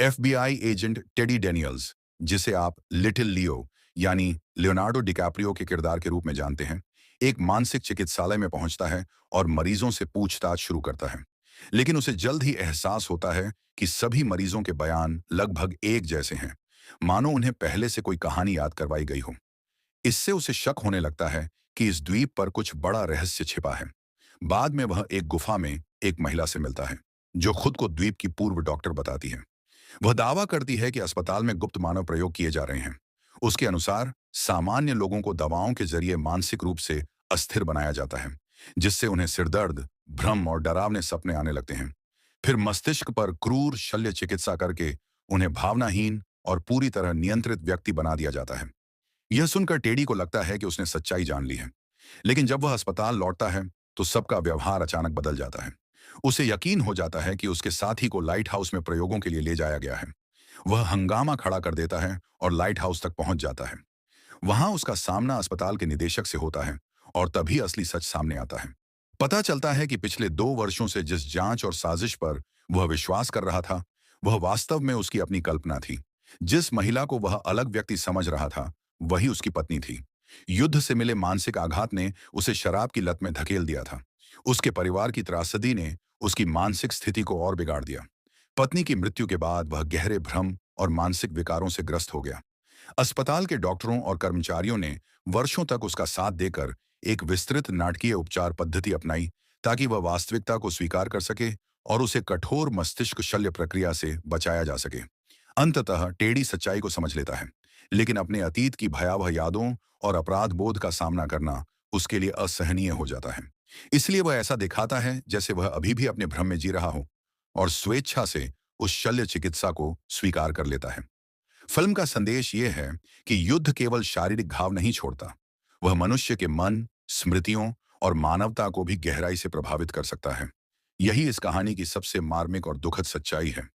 FBI agent teddy Daniels, जिसे आप little लियो यानी लियोनार्डो डिकैप्रियो के किरदार के रूप में जानते हैं, एक मानसिक चिकित्सालय में पहुंचता है और मरीजों से पूछताछ शुरू करता है। लेकिन उसे जल्द ही एहसास होता है कि सभी मरीजों के बयान लगभग एक जैसे हैं, मानो उन्हें पहले से कोई कहानी याद करवाई गई हो। इससे उसे शक होने लगता है कि इस द्वीप पर कुछ बड़ा रहस्य छिपा है। बाद में वह एक गुफा में एक महिला से मिलता है, जो खुद को द्वीप की पूर्व डॉक्टर बताती है। वह दावा करती है कि अस्पताल में गुप्त मानव प्रयोग किए जा रहे हैं। उसके अनुसार सामान्य लोगों को दवाओं के जरिए मानसिक रूप से अस्थिर बनाया जाता है, जिससे उन्हें सिरदर्द, भ्रम और डरावने सपने आने लगते हैं। फिर मस्तिष्क पर क्रूर शल्य चिकित्सा करके उन्हें भावनाहीन और पूरी तरह नियंत्रित व्यक्ति बना दिया जाता है। यह सुनकर टेडी को लगता है कि उसने सच्चाई जान ली है। लेकिन जब वह अस्पताल लौटता है, तो सबका व्यवहार अचानक बदल जाता है। उसे यकीन हो जाता है कि उसके साथी को लाइट हाउस में प्रयोगों के लिए ले जाया गया है। वह हंगामा खड़ा कर देता है और लाइट हाउस तक पहुंच जाता है। वहां उसका सामना अस्पताल के निदेशक से होता है और तभी असली सच सामने आता है। पता चलता है कि पिछले 2 वर्षों से जिस जांच और साजिश पर वह विश्वास कर रहा था, वह वास्तव में उसकी अपनी कल्पना थी। जिस महिला को वह अलग व्यक्ति समझ रहा था, वही उसकी पत्नी थी। युद्ध से मिले मानसिक आघात ने उसे शराब की लत में धकेल दिया था। उसके परिवार की त्रासदी ने उसकी मानसिक स्थिति को और बिगाड़ दिया। पत्नी की मृत्यु के बाद वह गहरे भ्रम और मानसिक विकारों से ग्रस्त हो गया। अस्पताल के डॉक्टरों और कर्मचारियों ने वर्षों तक उसका साथ देकर एक विस्तृत नाटकीय उपचार पद्धति अपनाई, ताकि वह वास्तविकता को स्वीकार कर सके और उसे कठोर मस्तिष्क शल्य प्रक्रिया से बचाया जा सके। अंततः टेडी सच्चाई को समझ लेता है, लेकिन अपने अतीत की भयावह यादों और अपराध बोध का सामना करना उसके लिए असहनीय हो जाता है। इसलिए वह ऐसा दिखाता है जैसे वह अभी भी अपने भ्रम में जी रहा हो, और स्वेच्छा से उस शल्य चिकित्सा को स्वीकार कर लेता है। फिल्म का संदेश ये है कि युद्ध केवल शारीरिक घाव नहीं छोड़ता, वह मनुष्य के मन, स्मृतियों और मानवता को भी गहराई से प्रभावित कर सकता है। यही इस कहानी की सबसे मार्मिक और दुखद सच्चाई है।